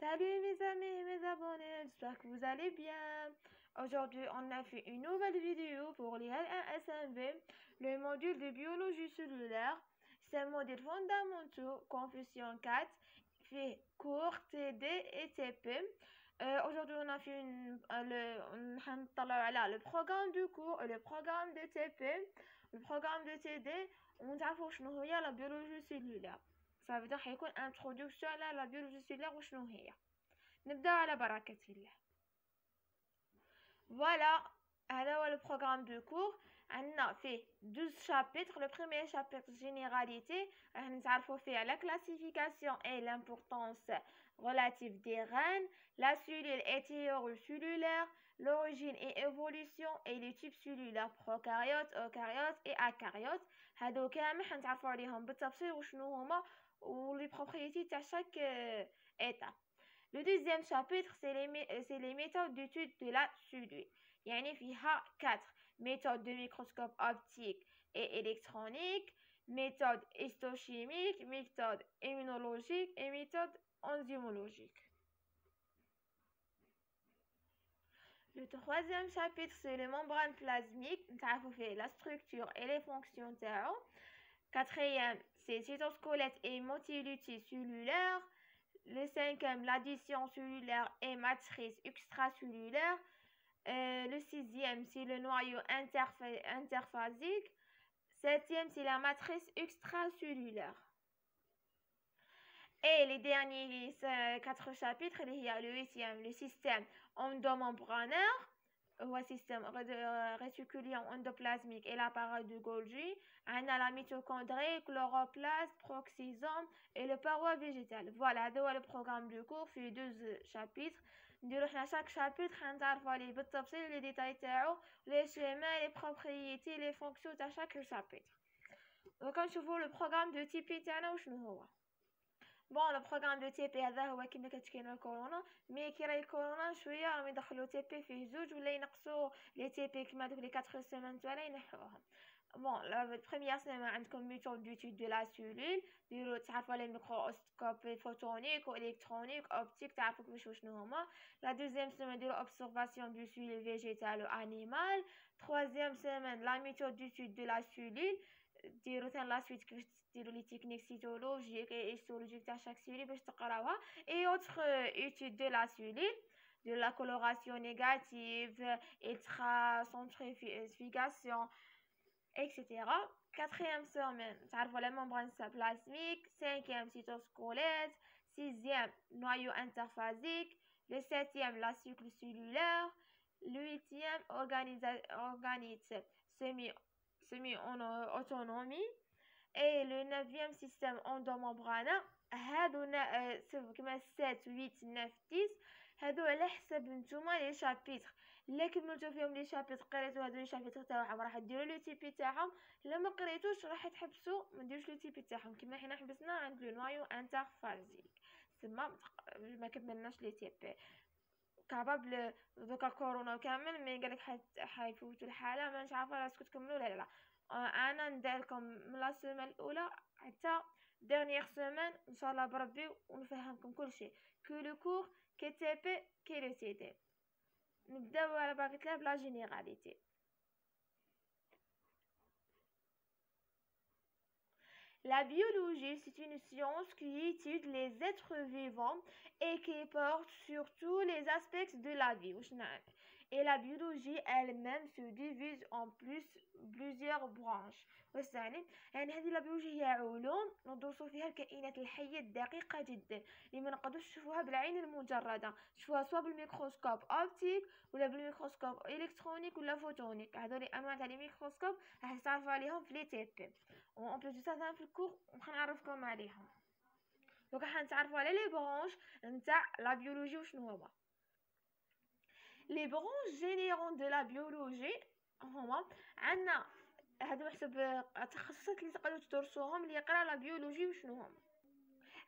Salut mes amis et mes abonnés, j'espère que vous allez bien. Aujourd'hui, on a fait une nouvelle vidéo pour l'IL1SMV, le module de biologie cellulaire. C'est un module fondamental, Confusion 4, fait cours TD et TP. Aujourd'hui, on a fait le programme du cours et le programme de TP. Le programme de TD, on a fait la biologie cellulaire. Ça veut dire qu'il y a une introduction à la biologie cellulaire وشنو هي. نبدأ على بركة الله. Voilà, هذا le programme de cours. On a fait 12 chapitres. Le premier chapitre, généralité. On a fait la classification et l'importance relative des reines, la cellule et théorie cellulaire, l'origine et évolution et les types cellulaires prokaryotes, eucaryotes et acaryotes. هادو كامل حنتعرفوا عليهم بالتفصيل وشنو هما les propriétés de chaque étape. Le deuxième chapitre, c'est les méthodes d'étude de la cellule. يعني فيها 4 méthodes de microscope optique et électronique, méthode histochimique, méthode immunologique et méthode enzymologique. Le troisième chapitre, c'est les membranes plasmiques. نتعرفوا فيه la structure et les fonctions تاعو. Quatrième, c'est cytosquelette et motilité cellulaire. Le cinquième, l'addition cellulaire et matrice extracellulaire. Le sixième, c'est le noyau interphasique. Septième, c'est la matrice extracellulaire. Et les derniers 4 chapitres, il y a le huitième, le système endomembranaire. هو système réticulien endoplasmique et l'appareil de Golgi. On a la mitochondrie, chloroplaste, peroxysome et le paroi végétal. Voilà, c'est le programme du cours في 12 chapitres. نديرو حنا chaque chapitre نتعرفوا عليه بالتفصيل les détails تاعو, les schémas, les propriétés, les fonctions تاع chaque chapitre. Donc نشوفوا le programme de TP تاعنا وشنو هو. بون لو بروغرام دو تي بي هذا هو كما كتكين الكورونا مي كي راهي الكورونا شويه راهم يدخلوا تي بي فيه زوج ولا ينقصوا لي تي بي كما دوك لي 4 سيمين تاعنا ينحوهم. بون لا بروميير سيمين عندكم ميثود دوتيود دو لا سيلول ديروا تعرفوا على الميكروسكوب فوتونيك والكترونيك اوبتيك تعرفوا كيفاش وشنو هما. لا دوزيام سيمين ديروا اوبسيرفاسيون دو سيلول فيجيتال و انيمال. troisième semaine la méthode d'étude de la cellule ديروا ثاني لا سويت كيفاش ديروا لي تكنيك سيتولوجيك اي هيستولوجيك تاع شاك سيلول باش تقراوها اي اوتر étude de la cellule de la coloration négative, ultracentrifugation, etc. Quatrième semaine, تعرفوا la membrane plasmique. Cinquième, cytosquelette. Sixième, noyau interphasique. Le septième, la cycle cellulaire. Le huitième, organisme semi-autonomie. Et le neuvième, système endomembraneux. هادو كما 7 8 9 10 هادو على حسب نتوما لي شابيتر. الا كملتو فيهم لي شابيتر قريتو هادو لي شابيتر تاعهم راح ديروا لو تي بي تاعهم. الا ما قريتوش راح تحبسوا ما ديروش لو تي بي تاعهم كما حنا حبسنا عند لو نويو انترفازيك تما ما كملناش لي تي بي كابابل دوكا كورونا كامل مي قالك حيفوتوا الحاله ما نش عارفه راسكم تكملوا ولا لا. انا نديرلكم من لا سيمين الاولى حتى dernière semaine ان شاء الله بربي ونفهمكم كل شيء كو لو كور كي تي بي كي لو تي دي. نبداو على بركه الله بلا جينيراليتي. La biologie, c'est une science qui étudie les êtres vivants et qui porte sur tous les aspects de la vie. Et la biologie elle-même se divise en plusieurs branches. يعني هذه لا بيولوجي هي علوم ندرسوا فيها الكائنات الحية الدقيقة جدا اللي ما نقدرش نشوفوها بالعين المجردة. نشوفوها سواء بالميكروسكوب اوبتيك ولا بالميكروسكوب الكترونيك ولا فوتونيك. هذول انواع تاع الميكروسكوب راح تعرفوا عليهم في لي تي بي. وان بليس دو سا في الكور نعرفكم عليهم. دوك راح نتعرفوا على لي برونش نتاع لا بيولوجي وشنو هما. لي برونش جينيرون دو لا بيولوجي هما عندنا هادو حسب التخصصات اللي تقدروا تدرسوهم اللي يقرا لا بيولوجي وشنو هم.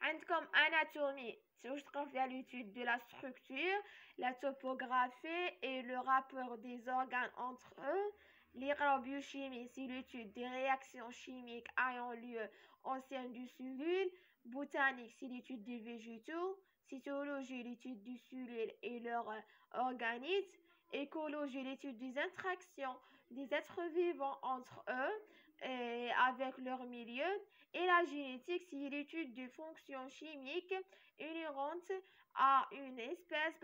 عندكم اناتومي واش تقراو فيها l'étude de la structure, la topographie et le rapport des organes entre eux. اللي يقراو biochimie c'est l'étude des réactions chimiques ayant lieu ancienne du cellule, botanique, c'est l'étude des végétaux, cytologie, l'étude des cellules et leurs organismes, écologie, l'étude des interactions des êtres vivants entre eux et avec leur milieu, et la génétique, c'est l'étude des fonctions chimiques inhérentes à une espèce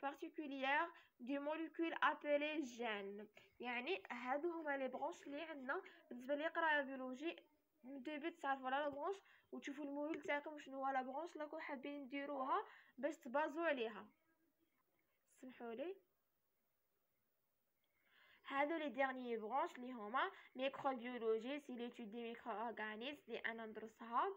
particulière des molécules appelées gènes. يعني هادو هما لي برونش اللي عندنا بالنسبه لي قرايه بيولوجي. من ديبي تعرفوا على لا برونش وتشوفوا الميول تاعكم شنو هو لا برونش اللي راكم حابين ديروها باش تبازوا عليها. سمحوا لي. هادو لي ديرنيي برونش اللي هما ميكروبيولوجي سي ليتود دي ميكرو-اورغانيزم اللي انا ندرسها.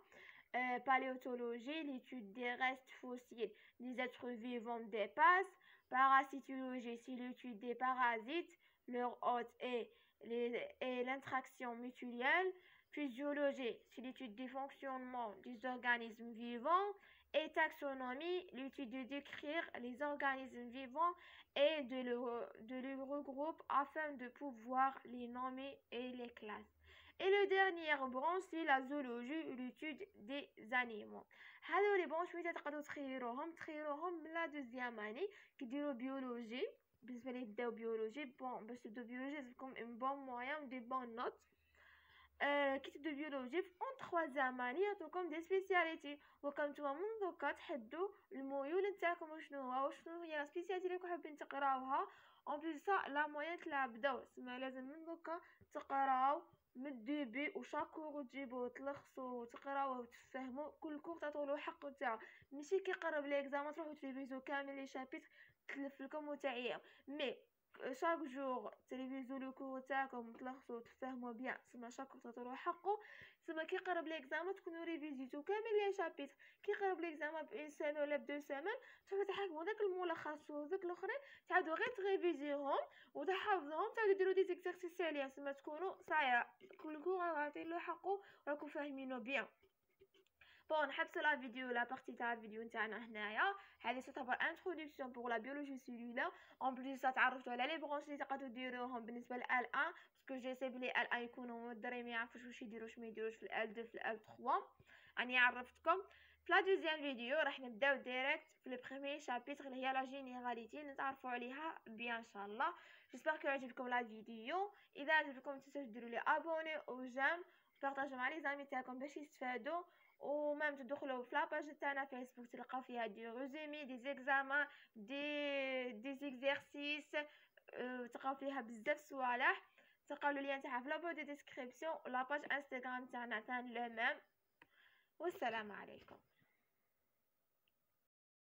Paléontologie, l'étude des restes fossiles des êtres vivants d'épaisse. Parasitologie, c'est l'étude des parasites, leur hôte et l'interaction mutuelle. Physiologie, c'est l'étude des fonctionnements des organismes vivants. Et taxonomie, l'étude de décrire les organismes vivants et de les regrouper afin de pouvoir les nommer et les classer. Et le dernier branche c'est la zoologie, l'étude des animaux. هادو لي برونش وين تقدروا تخيروهم من لا دوزيام اني كيديروا بيولوجي. بالنسبه لي بداو بيولوجي بون باش تبداو بيولوجي لازمكم ان بون موين دي بون نوت. كي تبداو بيولوجي في اون تخوازيام اني يعطوكم دي سبيسياليتي وكم نتوما من دوكا تحدوا الميول نتاعكم وشنو هو وشنو هي لا سبيسياليتي اللي حابين تقراوها. اون بليس سا لا موين تلا بداو تسمى لازم من دوكا تقراو من الديبي وشاك كور تجيبوه تلخصوه وتقراوه وتفهموا كل كور تعطولو حق تاعو. ماشي كي قرب ليكزامان تروحو تريفيزو كامل لي شابيتر تلف لكم وتعيا مي شاك جور تريفيزو لو كور تاعكم تلخصوا تفهموا بيان سما شاك كور تعطولو حقه. سما كي قرب ليكزامان تكونوا ريفيزيتو كامل لي شابيتر. كي قرب ليكزامان بإن سيمين ولا بدو سيمين تروحو تحكموا داك الملخص وداك الاخرين تعاودوا غير تريفيزيهم وتحفظهم تعاودوا ديروا دي زيكزارسيس عليها سما تكونوا صايره كل كور عاطين له حقه راكم فاهمينه بيان. بون نحبسوا لا فيديو لا بارتي تاع الفيديو نتاعنا هنايا. هذه تعتبر انتروداكسيون بور لا بيولوجي سيلولار. اون بليس تعرفتوا على لي برونش اللي تقدروا ديروهم بالنسبه لال 1 باسكو جي سي بلي ال 1 يكونوا مدري ما يعرفوش واش يديروش ما يديروش في ال 2 في ال 3 راني عرفتكم. في لا دوزيام فيديو راح نبداو ديريكت في لو بريمير شابيتر اللي هي لا جينيراليتي نتعرفوا عليها بيان ان شاء الله. جيسبر كو عجبكم لا فيديو. اذا عجبكم تنساوش ديروا لي ابوني او جيم بارطاجوا مع لي زامي تاعكم باش يستفادوا. ومام تدخلوا في لاباج تاعنا فيسبوك تلقاو فيها دي ريزومي دي زيكزامان دي زيكزارسيس. تلقاو فيها بزاف صوالح. تلقاو اللين تاعها في لاباج دي ديسكريبسيون ولاباج انستغرام تاعنا ثاني لو ميم. والسلام عليكم.